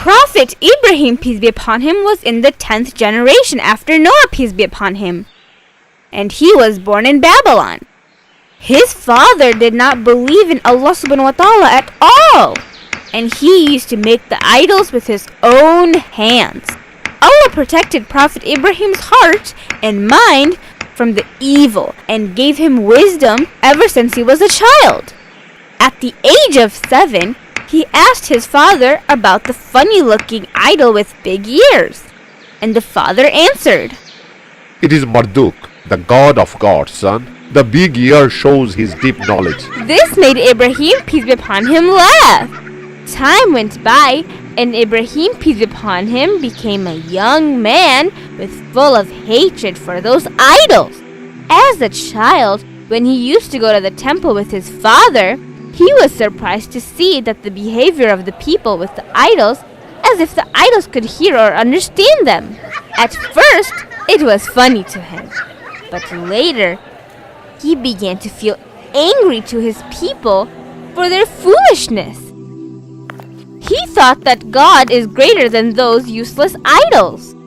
Prophet Ibrahim, peace be upon him, was in the 10th generation after Noah, peace be upon him, and he was born in Babylon. His father did not believe in Allah subhanahu wa ta'ala at all, and he used to make the idols with his own hands. Allah protected Prophet Ibrahim's heart and mind from the evil and gave him wisdom ever since he was a child. At the age of 7, he asked his father about the funny-looking idol with big ears, and the father answered, "It is Marduk, the god of gods, son. The big ear shows his deep knowledge." This made Ibrahim, peace be upon him, laugh. Time went by, and Ibrahim, peace be upon him, became a young man with full of hatred for those idols. As a child, when he used to go to the temple with his father, he was surprised to see that the behavior of the people with the idols, as if the idols could hear or understand them. At first, it was funny to him, but later, he began to feel angry to his people for their foolishness. He thought that God is greater than those useless idols.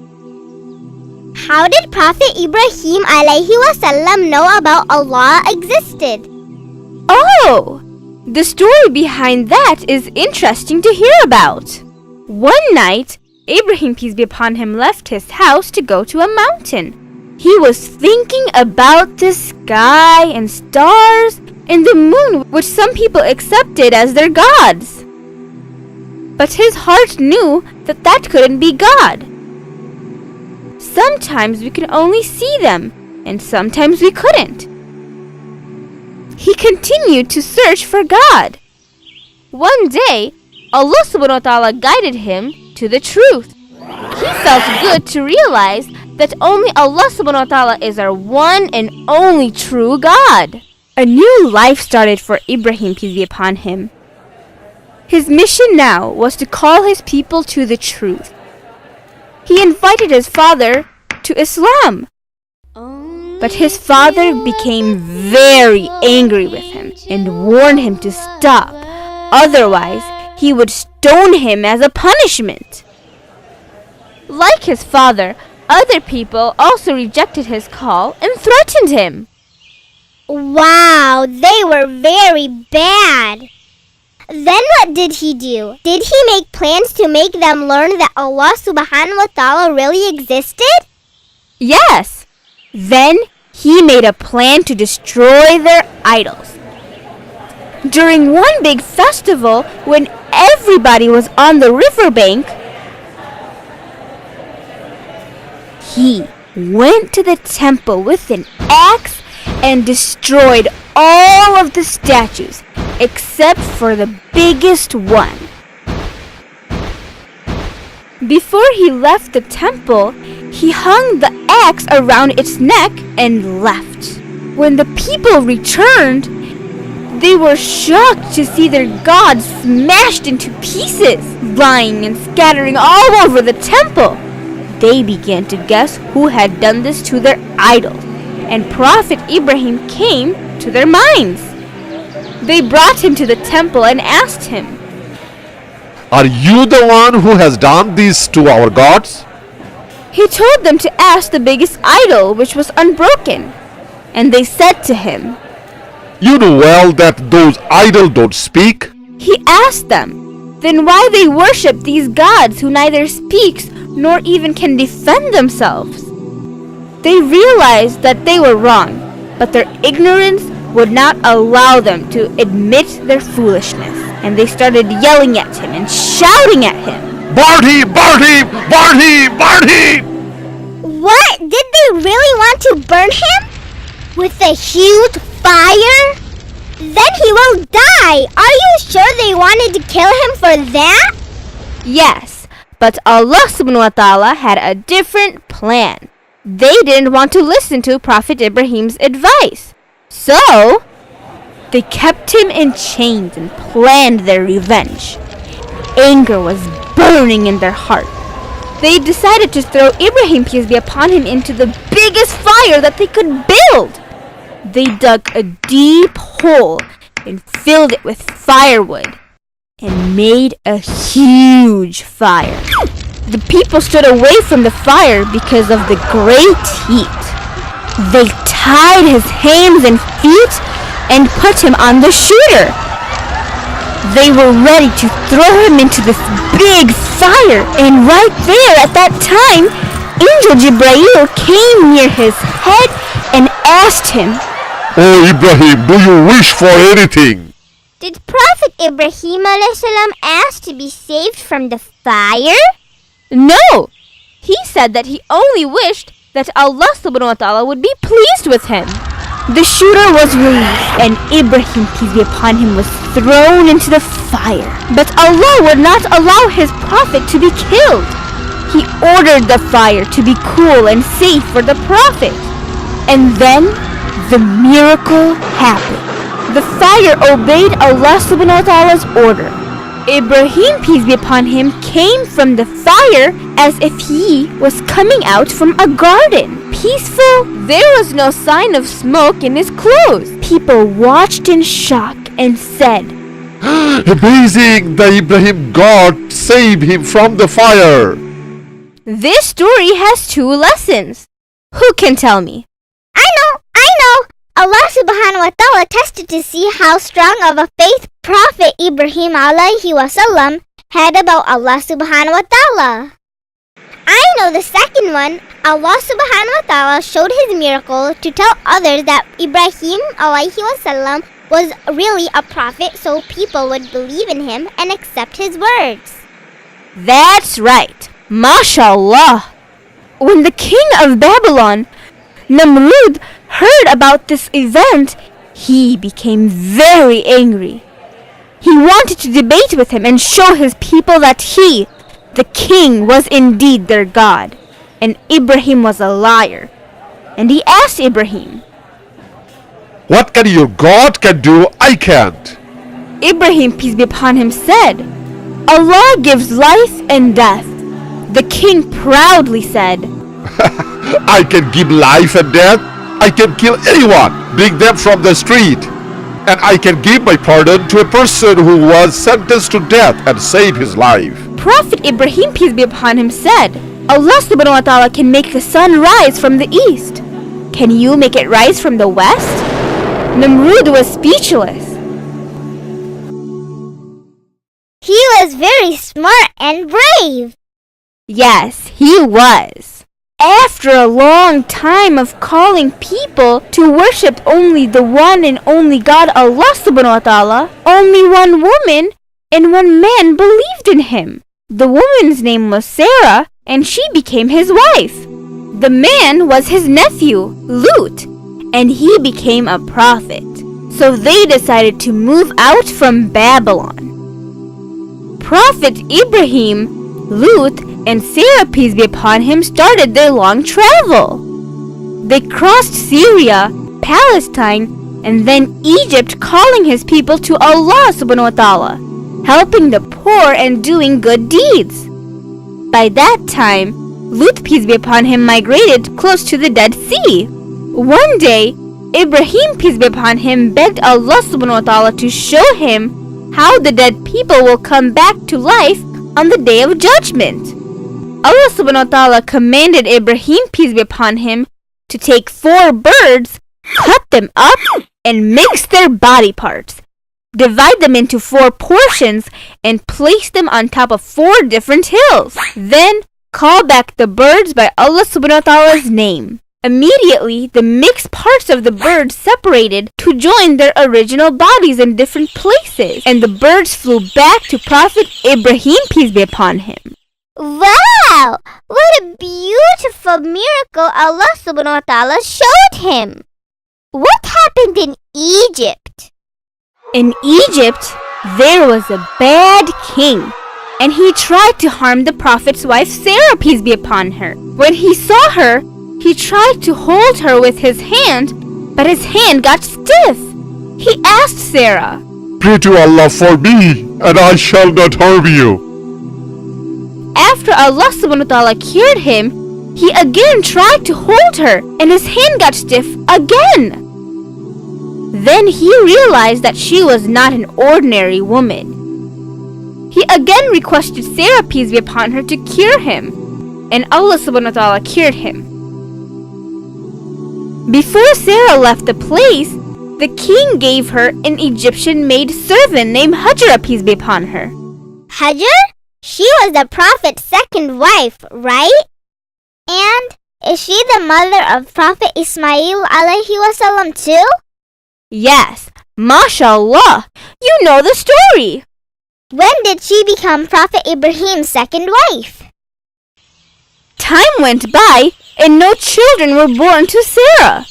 How did Prophet Ibrahim alayhi wasallam know about Allah existed? Oh! The story behind that is interesting to hear about. One night, Ibrahim, peace be upon him, left his house to go to a mountain. He was thinking about the sky and stars and the moon, which some people accepted as their gods. But his heart knew that that couldn't be God. Sometimes we could only see them, and sometimes we couldn't. He continued to search for God. One day, Allah subhanahu wa ta'ala guided him to the truth. He felt good to realize that only Allah subhanahu wa ta'ala is our one and only true God. A new life started for Ibrahim, peace be upon him. His mission now was to call his people to the truth. He invited his father to Islam. But his father became very angry with him and warned him to stop. Otherwise, he would stone him as a punishment. Like his father, other people also rejected his call and threatened him. Wow, they were very bad. Then what did he do? Did he make plans to make them learn that Allah subhanahu wa ta'ala really existed? Yes. Then he made a plan to destroy their idols. During one big festival, when everybody was on the riverbank, he went to the temple with an axe and destroyed all of the statues except for the biggest one. Before he left the temple, he hung the axe around its neck and left. When the people returned, they were shocked to see their god smashed into pieces, lying and scattering all over the temple. They began to guess who had done this to their idol, and Prophet Ibrahim came to their minds. They brought him to the temple and asked him, "Are you the one who has done this to our gods?" He told them to ask the biggest idol, which was unbroken. And they said to him, "You know well that those idols don't speak." He asked them, then why they worship these gods who neither speaks nor even can defend themselves? They realized that they were wrong, but their ignorance would not allow them to admit their foolishness. And they started yelling at him and shouting at him. "Burn him! Burn him! Burn him! Burn him!" What? Did they really want to burn him? With a huge fire? Then he will die. Are you sure they wanted to kill him for that? Yes, but Allah subhanahu wa ta'ala had a different plan. They didn't want to listen to Prophet Ibrahim's advice. So, they kept him in chains and planned their revenge. Anger was burning in their heart. They decided to throw Ibrahim, peace be upon him, into the biggest fire that they could build. They dug a deep hole and filled it with firewood. and made a huge fire. The people stood away from the fire because of the great heat. They tied his hands and feet and put him on the shooter. They were ready to throw him into this big fire, and right there at that time, Angel Jibreel came near his head and asked him, "Oh Ibrahim, do you wish for anything?" Did Prophet Ibrahim salam ask to be saved from the fire? No! He said that he only wished that Allah subhanahu wa ta'ala would be pleased with him. The shooter was released and Ibrahim, peace be upon him, was thrown into the fire. But Allah would not allow his prophet to be killed. He ordered the fire to be cool and safe for the prophet. And then the miracle happened. The fire obeyed Allah subhanahu wa ta'ala's order. Ibrahim, peace be upon him, came from the fire as if he was coming out from a garden. Peaceful, there was no sign of smoke in his clothes. People watched in shock and said, Amazing! The Ibrahim God saved him from the fire. This story has two lessons. Who can tell me? I know! Allah subhanahu wa ta'ala tested to see how strong of a faith Prophet Ibrahim alayhi wasallam had about Allah subhanahu wa ta'ala. I know the second one. Allah subhanahu wa ta'ala showed his miracle to tell others that Ibrahim alayhi wasallam was really a prophet, so people would believe in him and accept his words. That's right. MashaAllah. When the king of Babylon, Namrud, heard about this event, he became very angry. He wanted to debate with him and show his people that he, the king, was indeed their God, and Ibrahim was a liar. And he asked Ibrahim, What can your God can do, I can't. Ibrahim, peace be upon him, said, Allah gives life and death. The king proudly said, I can give life and death. I can kill anyone, bring them from the street. And I can give my pardon to a person who was sentenced to death and save his life. Prophet Ibrahim, peace be upon him, said, Allah subhanahu wa ta'ala can make the sun rise from the east. Can you make it rise from the west? Namrud was speechless. He was very smart and brave. Yes, he was. After a long time of calling people to worship only the one and only God, Allah subhanahu wa ta'ala, only one woman and one man believed in him. The woman's name was Sarah, and she became his wife. The man was his nephew, Lut, and he became a prophet. So they decided to move out from Babylon. Prophet Ibrahim, Lut, and Sarah, peace be upon him, started their long travel. They crossed Syria, Palestine, and then Egypt, calling his people to Allah subhanahu wa ta'ala, helping the poor and doing good deeds. By that time, Lut, peace be upon him, migrated close to the Dead Sea. One day, Ibrahim, peace be upon him, begged Allah subhanahu wa ta'ala to show him how the dead people will come back to life on the Day of Judgment. Allah subhanahu wa ta'ala commanded Ibrahim, peace be upon him, to take 4 birds, cut them up, and mix their body parts. Divide them into 4 portions and place them on top of 4 different hills. Then call back the birds by Allah subhanahu wa ta'ala's name. Immediately, the mixed parts of the birds separated to join their original bodies in different places, and the birds flew back to Prophet Ibrahim, peace be upon him. Wow! What a beautiful miracle Allah subhanahu wa ta'ala showed him. What happened in Egypt? In Egypt, there was a bad king, and he tried to harm the Prophet's wife Sarah, peace be upon her. When he saw her, he tried to hold her with his hand, but his hand got stiff. He asked Sarah, Pray to Allah for me, and I shall not harm you. After Allah subhanahu wa ta'ala cured him, he again tried to hold her, and his hand got stiff again. Then he realized that she was not an ordinary woman. He again requested Sarah, peace be upon her, to cure him, and Allah subhanahu wa ta'ala cured him. Before Sarah left the place, the king gave her an Egyptian maid servant named Hajara, peace be upon her. Hajar? She was the Prophet's second wife, right? And is she the mother of Prophet Ismail alayhi wasallam too? Yes, mashallah, you know the story. When did she become Prophet Ibrahim's second wife? Time went by and no children were born to Sarah.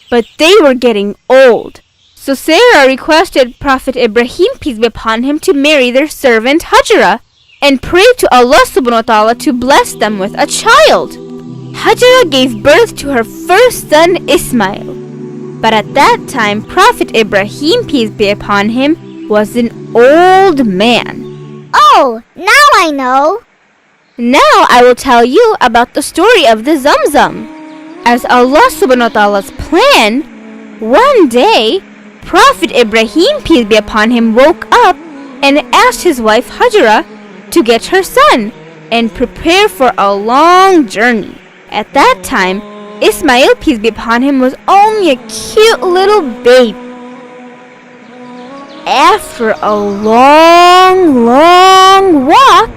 But they were getting old. So Sarah requested Prophet Ibrahim, peace be upon him, to marry their servant Hajara and pray to Allah subhanahu wa ta'ala to bless them with a child. Hajara gave birth to her first son Ismail. But at that time, Prophet Ibrahim, peace be upon him, was an old man. Oh, now I know. Now I will tell you about the story of the Zamzam. As Allah subhanahu wa ta'ala's plan, one day, Prophet Ibrahim, peace be upon him, woke up and asked his wife Hajara to get her son and prepare for a long journey. At that time, Ismail, peace be upon him, was only a cute little babe. After a long walk,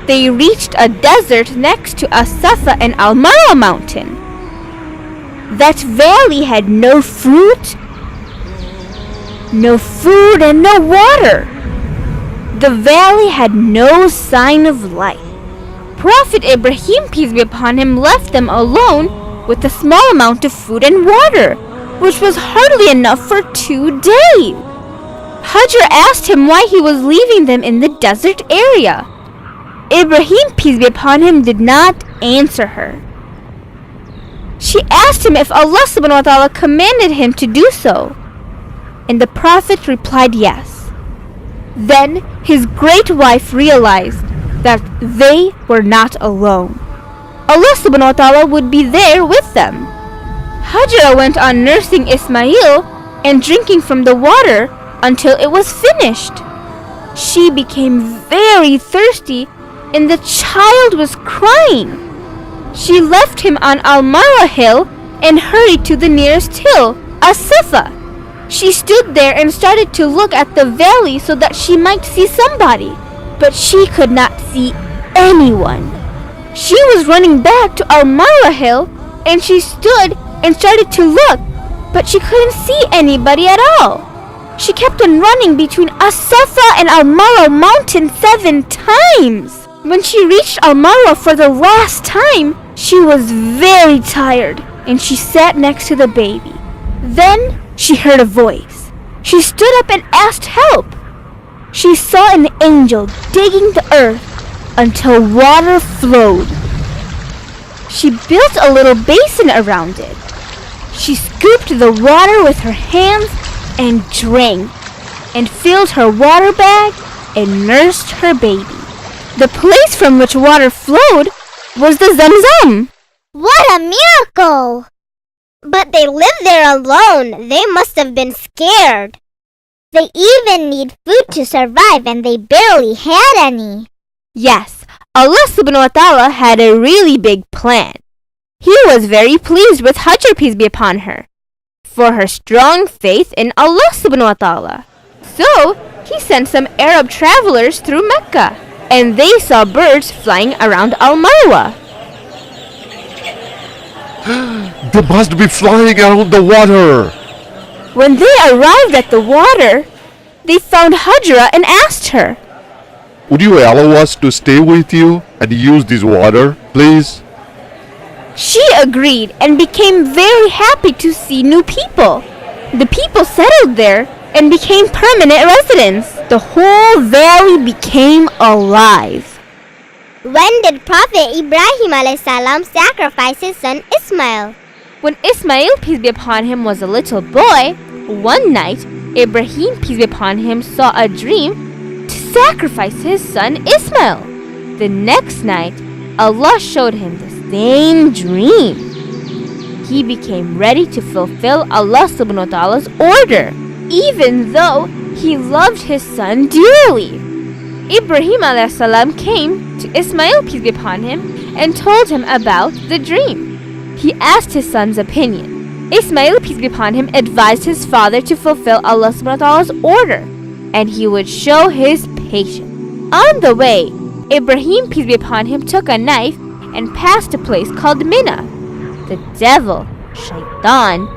they reached a desert next to Safa and Al-Marwa mountain. That valley had no fruit, no food, and no water. The valley had no sign of life. Prophet Ibrahim, peace be upon him, left them alone with a small amount of food and water, which was hardly enough for 2 days. Hajar asked him why he was leaving them in the desert area. Ibrahim, peace be upon him, did not answer her. She asked him if Allah subhanahu wa ta'ala commanded him to do so, and the Prophet replied yes. Then his great wife realized that they were not alone. Allah subhanahu wa ta'ala would be there with them. Hajara went on nursing Ismail and drinking from the water until it was finished. She became very thirsty and the child was crying. She left him on Al-Marwa hill and hurried to the nearest hill, As-Safa. She stood there and started to look at the valley so that she might see somebody, but she could not see anyone. She was running back to Al-Marwa hill and she stood and started to look, but she couldn't see anybody at all. She kept on running between As-Safa and Al-Marwa mountain 7 times. When she reached Al-Marwa for the last time, she was very tired and she sat next to the baby. Then she heard a voice. She stood up and asked help. She saw an angel digging the earth until water flowed. She built a little basin around it. She scooped the water with her hands and drank, and filled her water bag and nursed her baby. The place from which water flowed was the Zamzam. What a miracle! But they lived there alone. They must have been scared. They even need food to survive and they barely had any. Yes, Allah subhanahu wa ta'ala had a really big plan. He was very pleased with Hajar, peace be upon her, for her strong faith in Allah subhanahu wa ta'ala. So, he sent some Arab travelers through Mecca, and they saw birds flying around Al-Marwa. They must be flying around the water. When they arrived at the water, they found Hajra and asked her, Would you allow us to stay with you and use this water, please? She agreed and became very happy to see new people. The people settled there and became permanent residents. The whole valley became alive. When did Prophet Ibrahim a.s. sacrifice his son Ismail? When Ismail, peace be upon him, was a little boy, one night, Ibrahim, peace be upon him, saw a dream to sacrifice his son Ismail. The next night, Allah showed him the same dream. He became ready to fulfill Allah subhanahu wa ta'ala's order, even though he loved his son dearly. Ibrahim alayhi salam came to Ismail, peace be upon him, and told him about the dream. He asked his son's opinion. Ismail, peace be upon him, advised his father to fulfill Allah subhanahu wa ta'ala's order, and he would show his patience. On the way, Ibrahim, peace be upon him, took a knife and passed a place called Mina. The devil, Shaitan,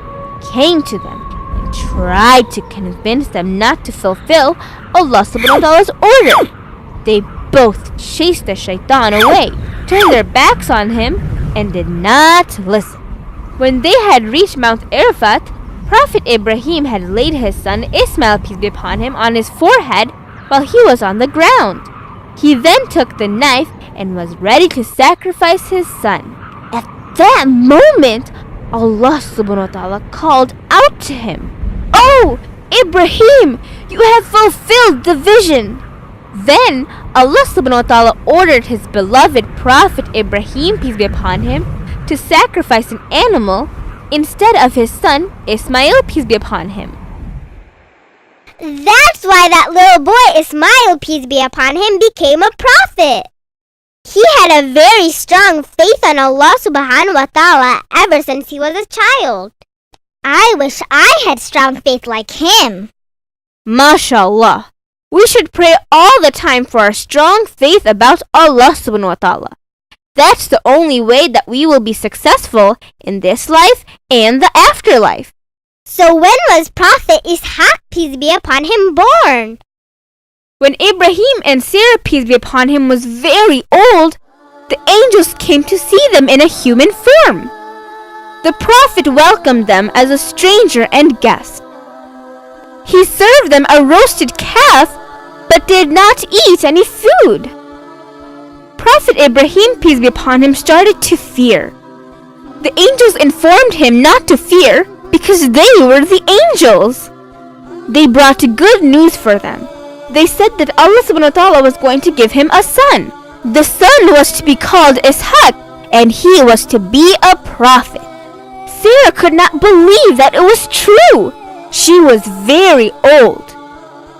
came to them and tried to convince them not to fulfill Allah subhanahu wa ta'ala's order. They both chased the Shaitan away, turned their backs on him, and did not listen. When they had reached Mount Arafat, Prophet Ibrahim had laid his son Ismail, peace be upon him, on his forehead while he was on the ground. He then took the knife and was ready to sacrifice his son. At that moment, Allah subhanahu wa ta'ala called out to him, "Oh, Ibrahim, you have fulfilled the vision." Then Allah subhanahu wa ta'ala ordered his beloved Prophet Ibrahim, peace be upon him, to sacrifice an animal instead of his son Ismail, peace be upon him. That's why that little boy Ismail, peace be upon him, became a prophet. He had a very strong faith on Allah subhanahu wa ta'ala ever since he was a child. I wish I had strong faith like him. MashaAllah. We should pray all the time for our strong faith about Allah subhanahu wa ta'ala. That's the only way that we will be successful in this life and the afterlife. So when was Prophet Ishaq, peace be upon him, born? When Ibrahim and Sarah, peace be upon him, was very old, the angels came to see them in a human form. The Prophet welcomed them as a stranger and guest. He served them a roasted calf, but did not eat any food. Prophet Ibrahim, peace be upon him, started to fear. The angels informed him not to fear because they were the angels. They brought good news for them. They said that Allah subhanahu wa ta'ala was going to give him a son. The son was to be called Ishaq, and he was to be a prophet. Sarah could not believe that it was true. She was very old.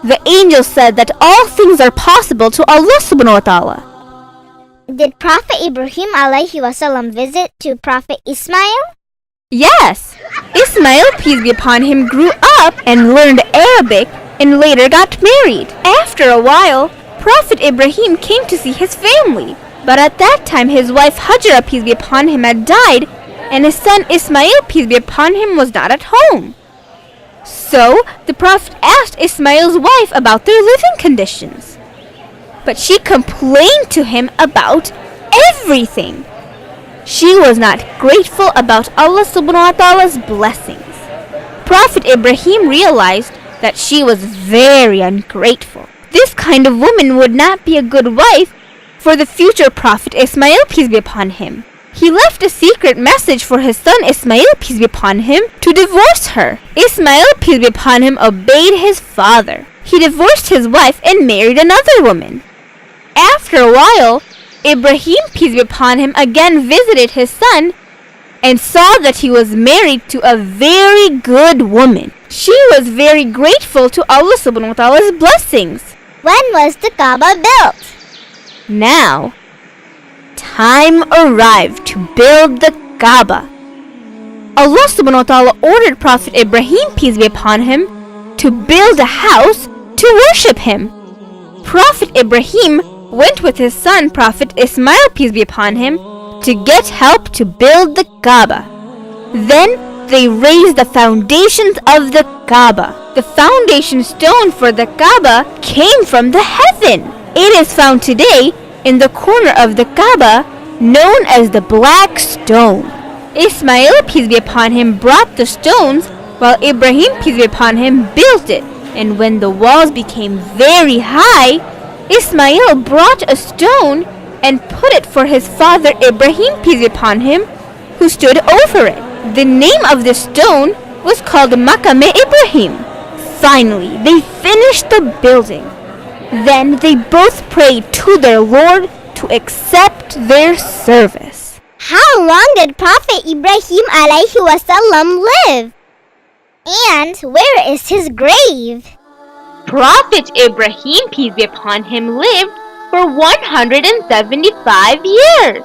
The angel said that all things are possible to Allah subhanahu wa ta'ala. Did Prophet Ibrahim alayhi wasallam visit to Prophet Ismail? Yes. Ismail, peace be upon him, grew up and learned Arabic and later got married. After a while, Prophet Ibrahim came to see his family. But at that time, his wife Hajara, peace be upon him, had died, and his son Ismail, peace be upon him, was not at home. So, the Prophet asked Ismail's wife about their living conditions. But she complained to him about everything. She was not grateful about Allah subhanahu wa ta'ala's blessings. Prophet Ibrahim realized that she was very ungrateful. This kind of woman would not be a good wife for the future Prophet Ismail, peace be upon him. He left a secret message for his son Ismail, peace be upon him, to divorce her. Ismail, peace be upon him, obeyed his father. He divorced his wife and married another woman. After a while, Ibrahim, peace be upon him, again visited his son and saw that he was married to a very good woman. She was very grateful to Allah subhanahu wa ta'ala's blessings. When was the Kaaba built? Now, time arrived to build the Kaaba. Allah subhanahu wa ta'ala ordered Prophet Ibrahim, peace be upon him, to build a house to worship him. Prophet Ibrahim went with his son Prophet Ismail, peace be upon him, to get help to build the Kaaba. Then they raised the foundations of the Kaaba. The foundation stone for the Kaaba came from the heaven. It is found today in the corner of the Kaaba, known as the Black Stone. Ismail, peace be upon him, brought the stones, while Ibrahim, peace be upon him, built it. And when the walls became very high, Ismail brought a stone and put it for his father Ibrahim, peace be upon him, who stood over it. The name of the stone was called Maqam Ibrahim. Finally, they finished the building. Then they both prayed to their Lord to accept their service. How long did Prophet Ibrahim alayhi wasallam live? And where is his grave? Prophet Ibrahim, peace be upon him, lived for 175 years.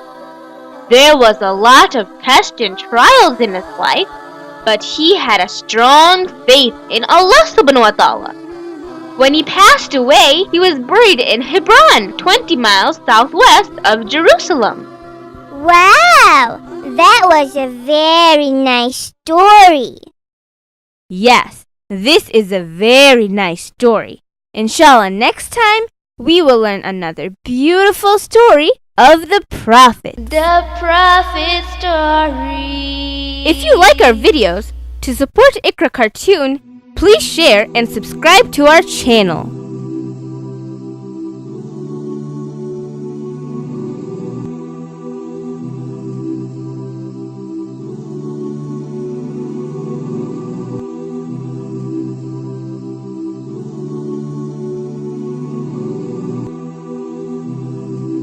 There was a lot of tests and trials in his life, but he had a strong faith in Allah subhanahu wa ta'ala. When he passed away, he was buried in Hebron, 20 miles southwest of Jerusalem. Wow, that was a very nice story. Yes, this is a very nice story. Inshallah, next time we will learn another beautiful story of the Prophet. The Prophet Story. If you like our videos, to support Ikra Cartoon, please share and subscribe to our channel.